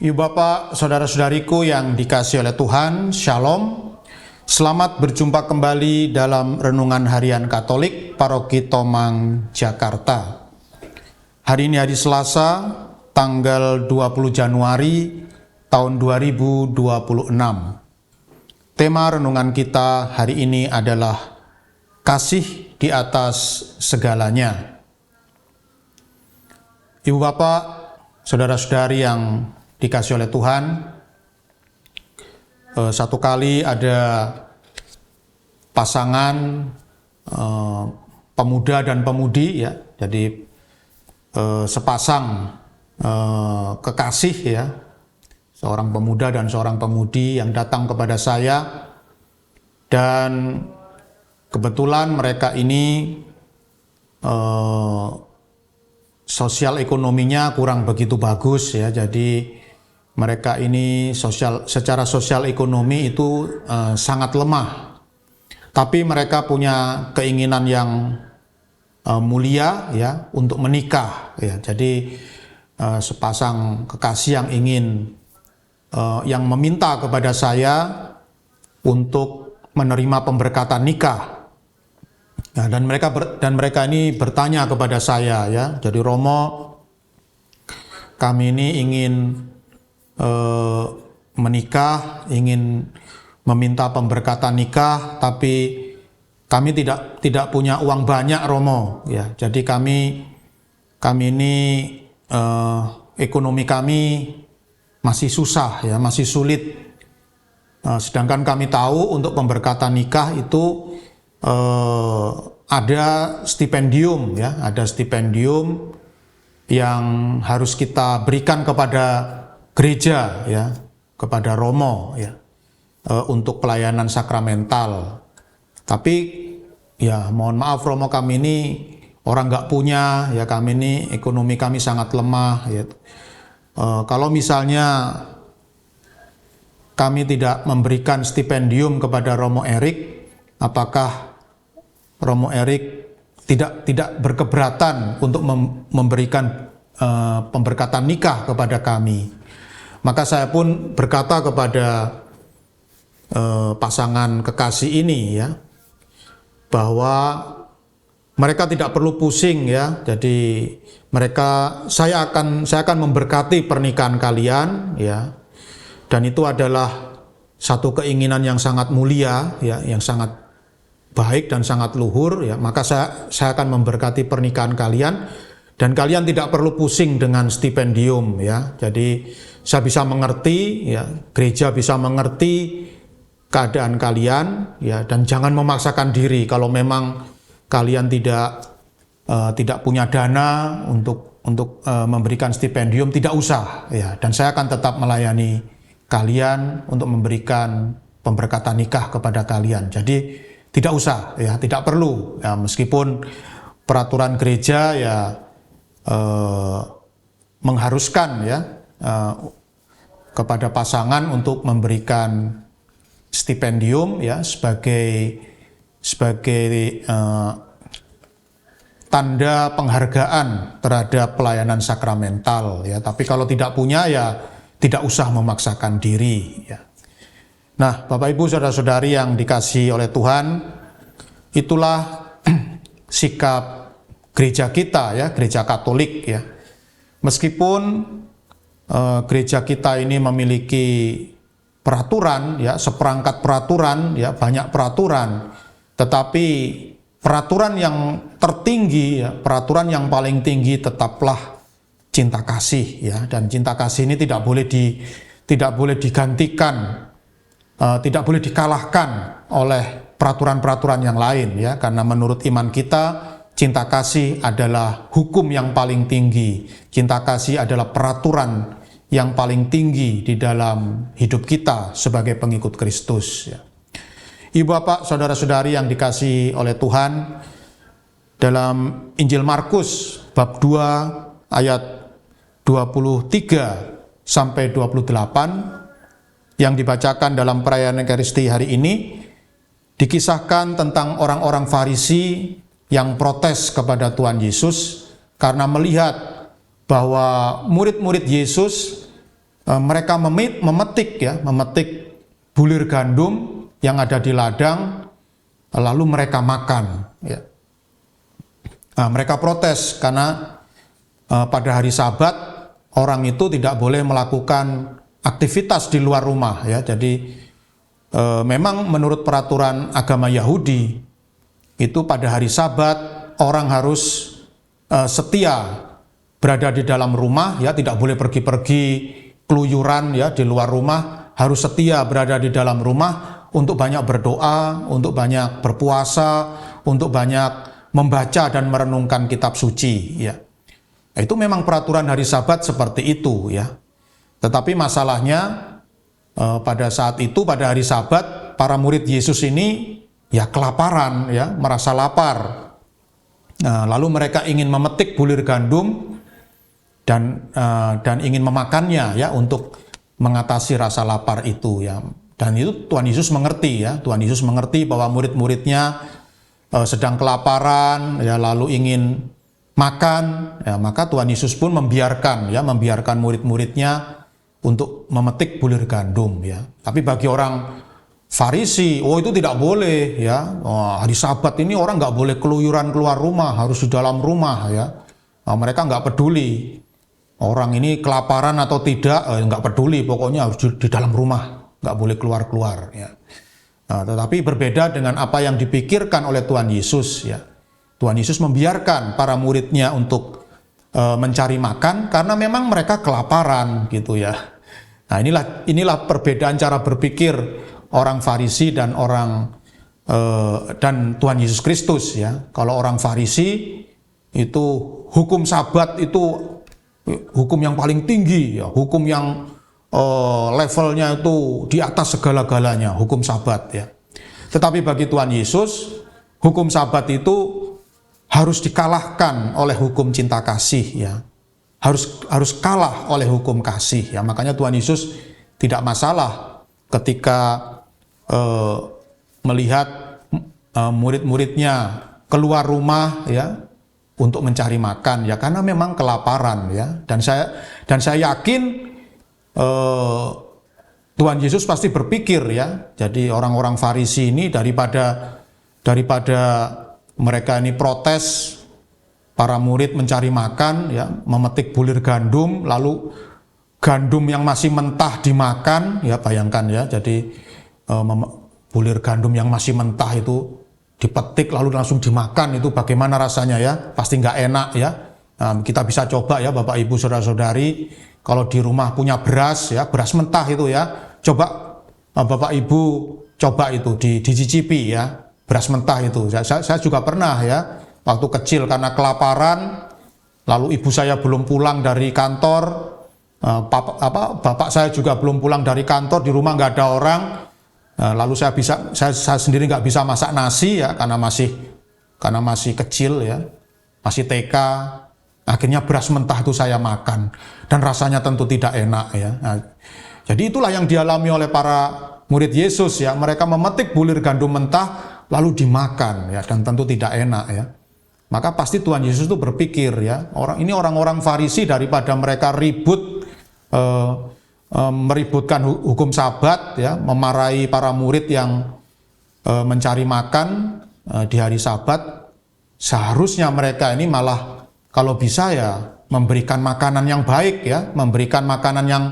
Ibu Bapak, Saudara-saudariku yang dikasihi oleh Tuhan, Shalom. Selamat berjumpa kembali dalam Renungan Harian Katolik Paroki Tomang, Jakarta. Hari ini hari Selasa, tanggal 20 Januari tahun 2026. Tema renungan kita hari ini adalah kasih di atas segalanya. Ibu Bapak, Saudara-saudari yang dikasih oleh Tuhan, satu kali ada pasangan pemuda dan pemudi, ya, jadi sepasang kekasih, ya, seorang pemuda dan seorang pemudi yang datang kepada saya, dan kebetulan mereka ini sosial ekonominya kurang begitu bagus, ya, jadi mereka ini secara sosial ekonomi itu sangat lemah. Tapi mereka punya keinginan yang mulia, ya, untuk menikah, ya. Jadi sepasang kekasih yang ingin yang meminta kepada saya untuk menerima pemberkatan nikah. Nah, dan mereka ini bertanya kepada saya, ya. Jadi, Romo, kami ini ingin menikah, ingin meminta pemberkatan nikah, tapi kami tidak punya uang banyak, Romo, ya. Jadi kami ini ekonomi kami masih susah, ya, masih sulit. Sedangkan kami tahu untuk pemberkatan nikah itu ada stipendium, ya, ada stipendium yang harus kita berikan kepada gereja, ya, kepada Romo, ya, untuk pelayanan sakramental. Tapi, ya, mohon maaf, Romo, kami ini orang nggak punya, ya, kami ini ekonomi kami sangat lemah, ya. Kalau misalnya kami tidak memberikan stipendium kepada Romo Erik, apakah Romo Erik tidak berkeberatan untuk memberikan pemberkatan nikah kepada kami? Maka saya pun berkata kepada pasangan kekasih ini, ya, bahwa mereka tidak perlu pusing, ya. Jadi saya akan memberkati pernikahan kalian, ya. Dan itu adalah satu keinginan yang sangat mulia, ya, yang sangat baik dan sangat luhur, ya. Maka saya akan memberkati pernikahan kalian, dan kalian tidak perlu pusing dengan stipendium, ya. Jadi saya bisa mengerti, ya, gereja bisa mengerti keadaan kalian, ya, dan jangan memaksakan diri. Kalau memang kalian tidak punya dana untuk memberikan stipendium, tidak usah, ya. Dan saya akan tetap melayani kalian untuk memberikan pemberkatan nikah kepada kalian. Jadi tidak usah, ya, tidak perlu, ya, meskipun peraturan gereja, ya, mengharuskan, ya, kepada pasangan untuk memberikan stipendium, ya, sebagai tanda penghargaan terhadap pelayanan sakramental, ya. Tapi kalau tidak punya, ya, tidak usah memaksakan diri, ya. Nah, Bapak Ibu, Saudara-saudari yang dikasihi oleh Tuhan, itulah sikap gereja kita, ya, gereja Katolik, ya. Meskipun gereja kita ini memiliki peraturan, ya, seperangkat peraturan, ya, banyak peraturan, tetapi peraturan yang tertinggi, ya, peraturan yang paling tinggi tetaplah cinta kasih, ya. Dan cinta kasih ini tidak boleh digantikan, tidak boleh dikalahkan oleh peraturan-peraturan yang lain, ya, karena menurut iman kita cinta kasih adalah hukum yang paling tinggi. Cinta kasih adalah peraturan yang paling tinggi di dalam hidup kita sebagai pengikut Kristus, ya. Ibu Bapak, Saudara-saudari yang dikasihi oleh Tuhan, dalam Injil Markus bab 2 ayat 23 sampai 28 yang dibacakan dalam perayaan Ekaristi hari ini, dikisahkan tentang orang-orang Farisi yang protes kepada Tuhan Yesus karena melihat bahwa murid-murid Yesus mereka memetik bulir gandum yang ada di ladang, lalu mereka makan. Ya. Mereka protes karena pada hari Sabat orang itu tidak boleh melakukan aktivitas di luar rumah. Ya. Jadi memang menurut peraturan agama Yahudi itu pada hari Sabat orang harus setia berada di dalam rumah, ya, tidak boleh pergi-pergi keluyuran ya di luar rumah, harus setia berada di dalam rumah untuk banyak berdoa, untuk banyak berpuasa, untuk banyak membaca dan merenungkan kitab suci, ya. Itu memang peraturan hari Sabat seperti itu, ya. Tetapi masalahnya pada saat itu, pada hari Sabat, para murid Yesus ini ya kelaparan, ya, merasa lapar. Lalu mereka ingin memetik bulir gandum dan ingin memakannya, ya, untuk mengatasi rasa lapar itu, ya. Dan itu Tuhan Yesus mengerti, ya. Tuhan Yesus mengerti bahwa murid-muridnya sedang kelaparan, ya, lalu ingin makan, ya, maka Tuhan Yesus pun membiarkan murid-muridnya untuk memetik bulir gandum, ya. Tapi bagi orang Farisi, itu tidak boleh, ya. Hari Sabat ini orang nggak boleh keluyuran keluar rumah, harus di dalam rumah, ya. Mereka nggak peduli orang ini kelaparan atau tidak, nggak peduli, pokoknya harus di dalam rumah, nggak boleh keluar-keluar, ya. Tetapi berbeda dengan apa yang dipikirkan oleh Tuhan Yesus, ya. Tuhan Yesus membiarkan para muridnya untuk mencari makan karena memang mereka kelaparan, gitu, ya. Nah, inilah perbedaan cara berpikir orang Farisi dan dan Tuhan Yesus Kristus, ya. Kalau orang Farisi itu hukum Sabat itu hukum yang paling tinggi, ya, hukum yang levelnya itu di atas segala-galanya, hukum Sabat, ya. Tetapi bagi Tuhan Yesus, hukum Sabat itu harus dikalahkan oleh hukum cinta kasih, ya. Harus kalah oleh hukum kasih, ya. Makanya Tuhan Yesus tidak masalah ketika melihat murid-muridnya keluar rumah, ya, untuk mencari makan, ya, karena memang kelaparan, ya. Dan saya yakin Tuhan Yesus pasti berpikir, ya, jadi orang-orang Farisi ini daripada mereka ini protes, para murid mencari makan, ya, memetik bulir gandum, lalu gandum yang masih mentah dimakan, ya, bayangkan, ya, jadi bulir gandum yang masih mentah itu dipetik lalu langsung dimakan, itu bagaimana rasanya, ya? Pasti nggak enak, ya. Kita bisa coba, ya, Bapak Ibu Saudara-saudari, kalau di rumah punya beras, ya, beras mentah itu, ya, coba Bapak Ibu coba itu dicicipi, ya, beras mentah itu. Saya juga pernah, ya, waktu kecil karena kelaparan, lalu ibu saya belum pulang dari kantor, bapak saya juga belum pulang dari kantor, di rumah nggak ada orang. Lalu saya sendiri nggak bisa masak nasi, ya, karena masih kecil, ya, masih TK. Akhirnya beras mentah itu saya makan dan rasanya tentu tidak enak, ya. Jadi itulah yang dialami oleh para murid Yesus, ya. Mereka memetik bulir gandum mentah lalu dimakan, ya, dan tentu tidak enak, ya. Maka pasti Tuhan Yesus itu berpikir, ya, orang-orang Farisi daripada mereka meributkan hukum Sabat, ya, memarahi para murid yang mencari makan di hari Sabat, seharusnya mereka ini malah kalau bisa, ya, memberikan makanan yang baik, ya, memberikan makanan yang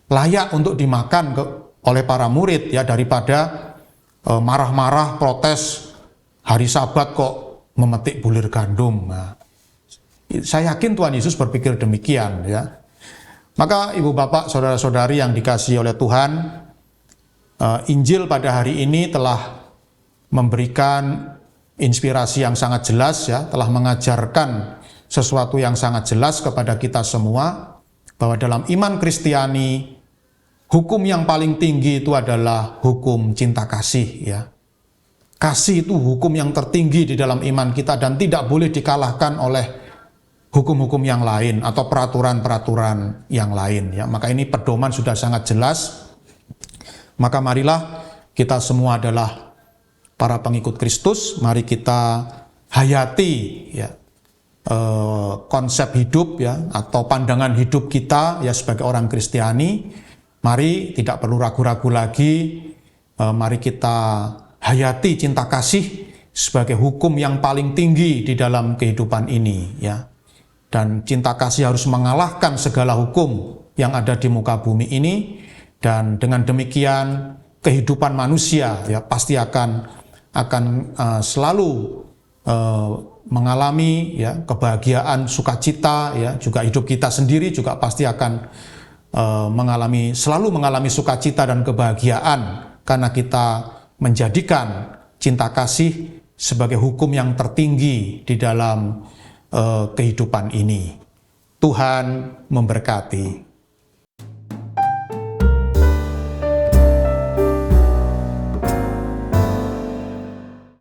layak untuk dimakan oleh para murid, ya, daripada marah-marah protes hari Sabat kok memetik bulir gandum. Nah, saya yakin Tuhan Yesus berpikir demikian, ya. Maka Ibu Bapak, Saudara-saudari yang dikasihi oleh Tuhan, Injil pada hari ini telah memberikan inspirasi yang sangat jelas, ya, telah mengajarkan sesuatu yang sangat jelas kepada kita semua, bahwa dalam iman Kristiani, hukum yang paling tinggi itu adalah hukum cinta kasih, ya. Kasih itu hukum yang tertinggi di dalam iman kita dan tidak boleh dikalahkan oleh hukum-hukum yang lain atau peraturan-peraturan yang lain, ya. Maka ini pedoman sudah sangat jelas. Maka marilah kita semua adalah para pengikut Kristus, mari kita hayati, ya, konsep hidup, ya, atau pandangan hidup kita, ya, sebagai orang Kristiani, Mari tidak perlu ragu-ragu lagi, mari kita hayati cinta kasih sebagai hukum yang paling tinggi di dalam kehidupan ini, ya. Dan cinta kasih harus mengalahkan segala hukum yang ada di muka bumi ini, dan dengan demikian kehidupan manusia ya pasti akan selalu mengalami ya kebahagiaan, sukacita, ya juga hidup kita sendiri juga pasti akan selalu mengalami sukacita dan kebahagiaan karena kita menjadikan cinta kasih sebagai hukum yang tertinggi di dalam kehidupan ini. Tuhan memberkati.